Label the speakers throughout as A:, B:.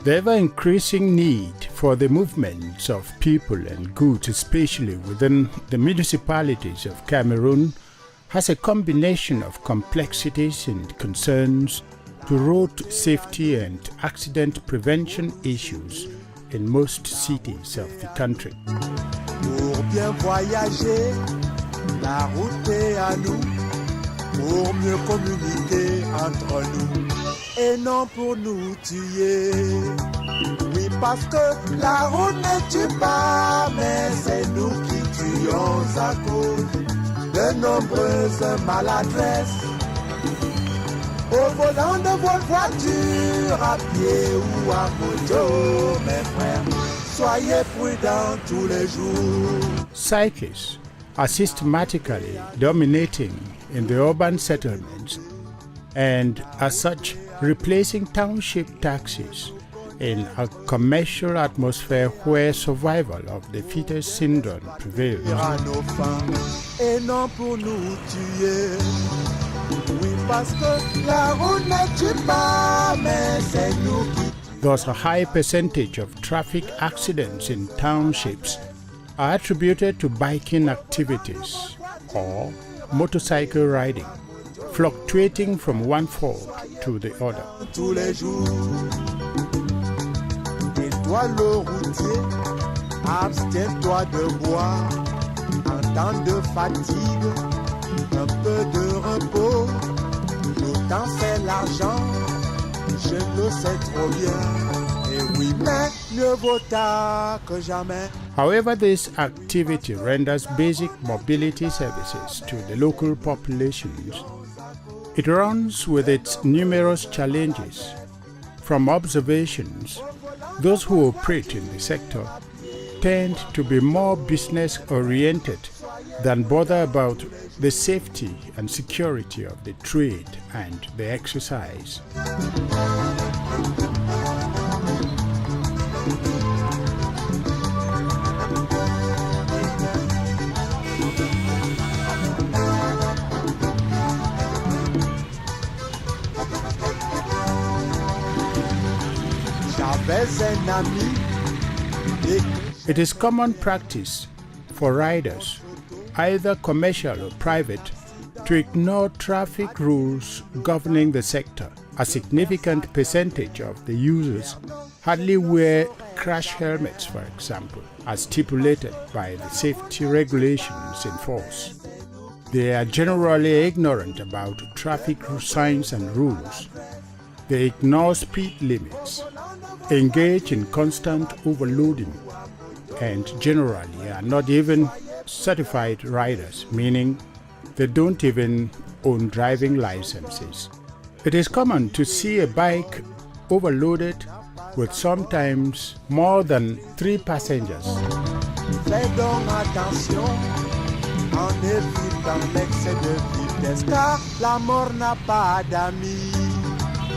A: The ever-increasing need for the movements of people and goods, especially within the municipalities of Cameroon, has a combination of complexities and concerns to road safety and accident prevention issues in most cities of the country.
B: Pour bien voyager, la route est à nous, pour mieux communiquer entre nous. Et non pour nous tuer. Oui, parce que la route ne tue pas, mais c'est nous qui tuons à cause de nombreuses maladresses. Au volant de votre voiture, à pied ou à moto, mes frères, soyez prudents tous les jours.
A: Cyclists are systematically dominating in the urban settlements and, as such, replacing township taxis in a commercial atmosphere where survival of the fittest syndrome prevails. Thus, a high percentage of traffic accidents in townships are attributed to biking activities or motorcycle riding, fluctuating from one fault to the other.
B: Tous les jours, et toi le routier, abstiens-toi de boire, en temps de fatigue, un peu de repos, le temps c'est l'argent, je le sais trop bien, et oui, mais mieux vaut tard que jamais.
A: However, this activity renders basic mobility services to the local populations. It runs with its numerous challenges. From observations, those who operate in the sector tend to be more business-oriented than bother about the safety and security of the trade and the exercise. It is common practice for riders, either commercial or private, to ignore traffic rules governing the sector. A significant percentage of the users hardly wear crash helmets, for example, as stipulated by the safety regulations in force. They are generally ignorant about traffic signs and rules. They ignore speed limits, engage in constant overloading, and generally are not even certified riders, meaning they don't even own driving licenses. It is common to see a bike overloaded with sometimes more than 3 passengers.
B: Fais donc attention en évitant l'excès de vitesse, car la mort n'a pas d'amis.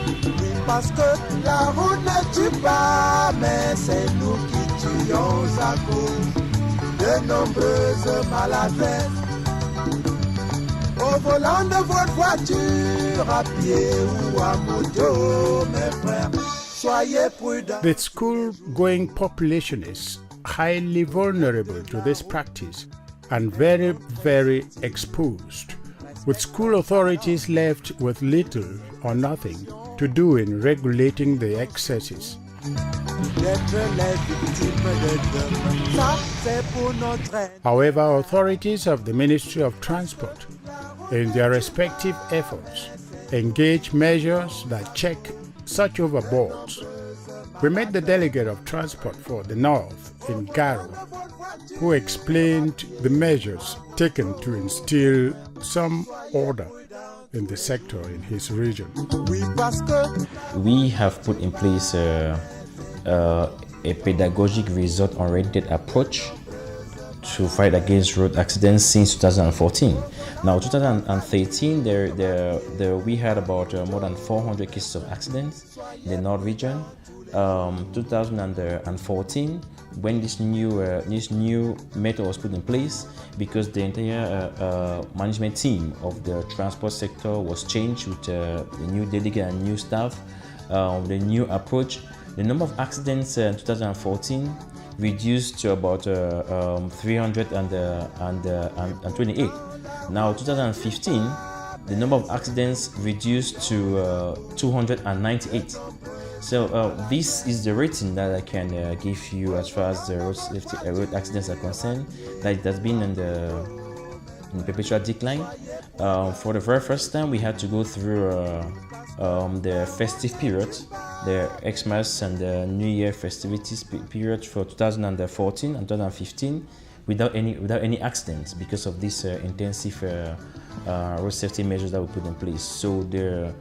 B: Oui, parce que la route ne tue pas, mais c'est nous qui tuons à cause de nombreuses maladresses. Au volant de votre voiture, à pied ou à moto, mes frères, soyez prudents.
A: The school-going population is highly vulnerable to this practice and very, very exposed, with school authorities left with little or nothing to do in regulating the excesses. However, authorities of the Ministry of Transport, in their respective efforts, engage measures that check such overboards. We met the delegate of transport for the North in Garo, who explained the measures taken to instill some order in the sector in his region.
C: We have put in place a pedagogic result-oriented approach to fight against road accidents since 2014. Now, 2013, we had about more than 400 cases of accidents in the North region. 2014, when this new method was put in place, because the entire management team of the transport sector was changed with the new delegate and new staff, the new approach, The number of accidents in 2014 reduced to about 328. Now 2015, the number of accidents reduced to 298. So this is the rating that I can give you as far as the road accidents are concerned. That it has been in perpetual decline. For the very first time, we had to go through the festive period, the Xmas and the New Year festivities period for 2014 and 2015 without any accidents because of these intensive road safety measures that we put in place. So the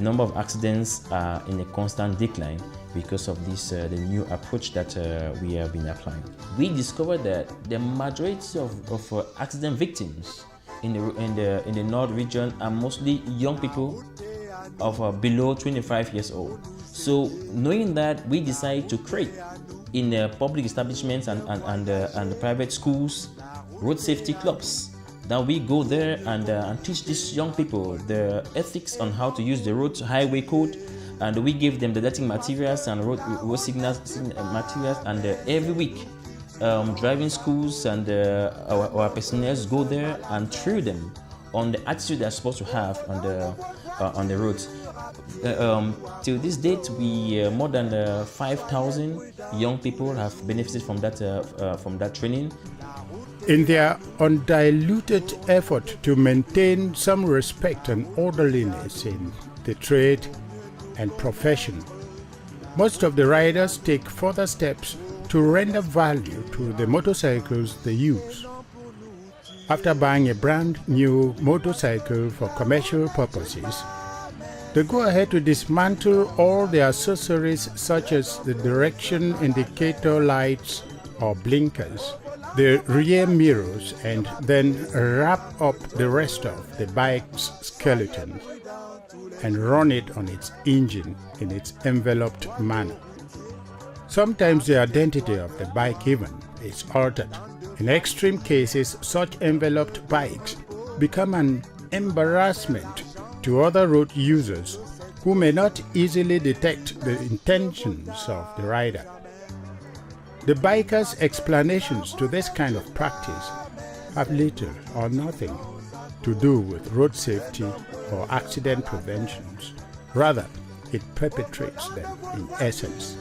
C: number of accidents are in a constant decline because of this the new approach that we have been applying. We discovered that the majority of accident victims in the North region are mostly young people of below 25 years old. So knowing that, we decided to create in public establishments and the private schools road safety clubs. That we go there and teach these young people the ethics on how to use the road highway code, and we give them the lighting materials and road signals materials, and every week driving schools and our personnel go there and train them on the attitude they're supposed to have on the roads. Till this date, we more than 5,000 young people have benefited from that training.
A: In their undiluted effort to maintain some respect and orderliness in the trade and profession, most of the riders take further steps to render value to the motorcycles they use. After buying a brand new motorcycle for commercial purposes, they go ahead to dismantle all the accessories such as the direction indicator lights or blinkers, the rear mirrors, and then wrap up the rest of the bike's skeleton and run it on its engine in its enveloped manner. Sometimes the identity of the bike even is altered. In extreme cases, such enveloped bikes become an embarrassment to other road users who may not easily detect the intentions of the rider. The bikers' explanations to this kind of practice have little or nothing to do with road safety or accident preventions. Rather, it perpetrates them in essence.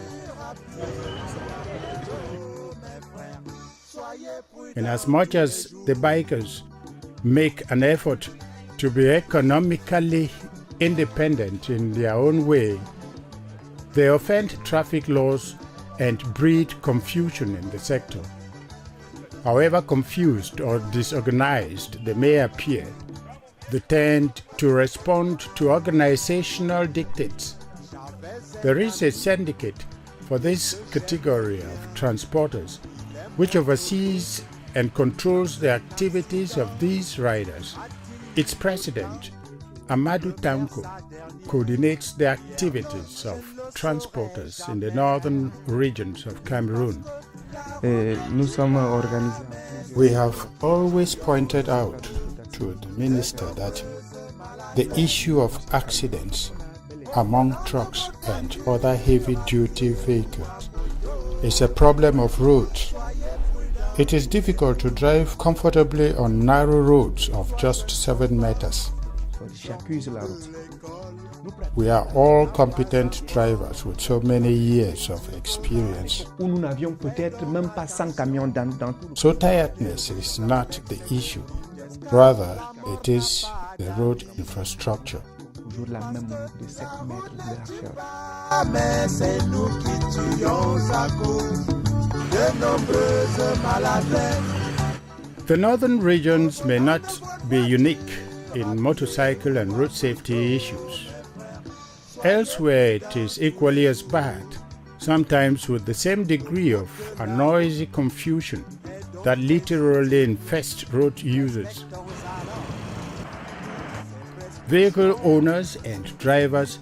A: Inasmuch as the bikers make an effort to be economically independent in their own way, they offend traffic laws and breed confusion in the sector. However confused or disorganized they may appear, they tend to respond to organizational dictates. There is a syndicate for this category of transporters which oversees and controls the activities of these riders. Its president, Amadou Tanko, coordinates the activities of transporters in the northern regions of Cameroon. We have always pointed out to the minister that the issue of accidents among trucks and other heavy-duty vehicles is a problem of roads. It is difficult to drive comfortably on narrow roads of just 7 meters. We are all competent drivers with so many years of experience. So tiredness is not the issue. Rather, it is the road infrastructure.
B: Mais c'est nous qui tuons à cause de nombreuses maladies.
A: The northern regions may not be unique in motorcycle and road safety issues. Elsewhere it is equally as bad, sometimes with the same degree of a noisy confusion that literally infests road users. Vehicle owners and drivers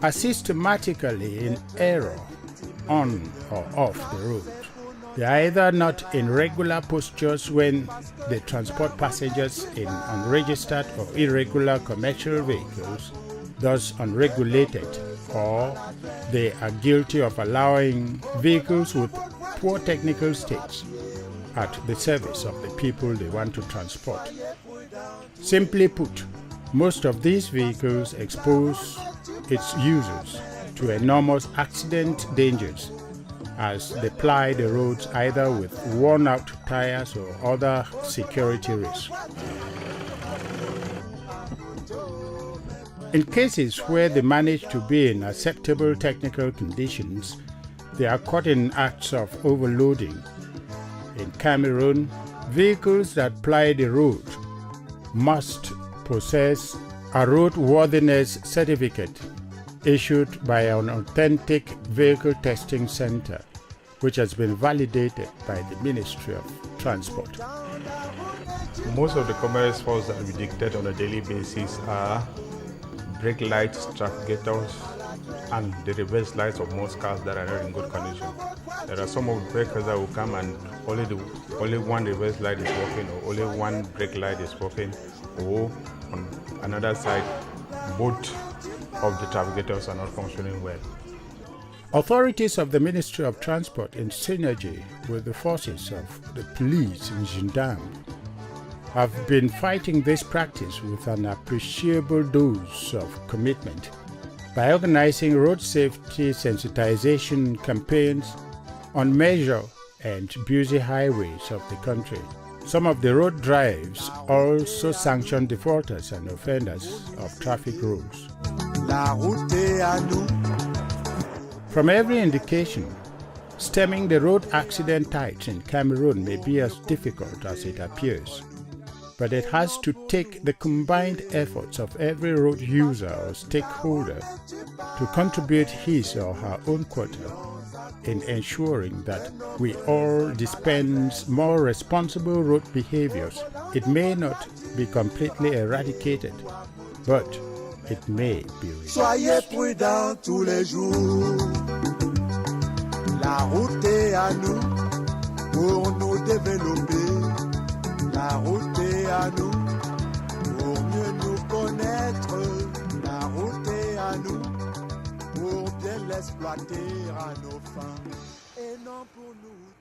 A: are systematically in error on or off the road. They are either not in regular postures when they transport passengers in unregistered or irregular commercial vehicles, thus unregulated, or they are guilty of allowing vehicles with poor technical states at the service of the people they want to transport. Simply put, most of these vehicles expose its users to enormous accident dangers as they ply the roads either with worn-out tires or other security risks. In cases where they manage to be in acceptable technical conditions, they are caught in acts of overloading. In Cameroon, vehicles that ply the road must possess a roadworthiness certificate issued by an authentic vehicle testing center, which has been validated by the Ministry of Transport.
D: Most of the commerce faults that we detect on a daily basis are brake lights, trafficators, and the reverse lights of most cars that are not in good condition. There are some of the breakers that will come and only one reverse light is working, or only one brake light is working, or on another side, both of the trafficators are not functioning well.
A: Authorities of the Ministry of Transport, in synergy with the forces of the police and gendarmes, have been fighting this practice with an appreciable dose of commitment by organizing road safety sensitization campaigns on major and busy highways of the country. Some of the road drives also sanction defaulters and offenders of traffic rules.
B: La route est à nous.
A: From every indication, stemming the road accident tides in Cameroon may be as difficult as it appears. But it has to take the combined efforts of every road user or stakeholder to contribute his or her own quota in ensuring that we all dispense more responsible road behaviors. It may not be completely eradicated, but it may be reduced.
B: Soyez prudents tous les jours. La route est à nous pour nous développer. La route est à nous pour mieux nous connaître. La route est à nous pour bien l'exploiter à nos fins et non pour nous.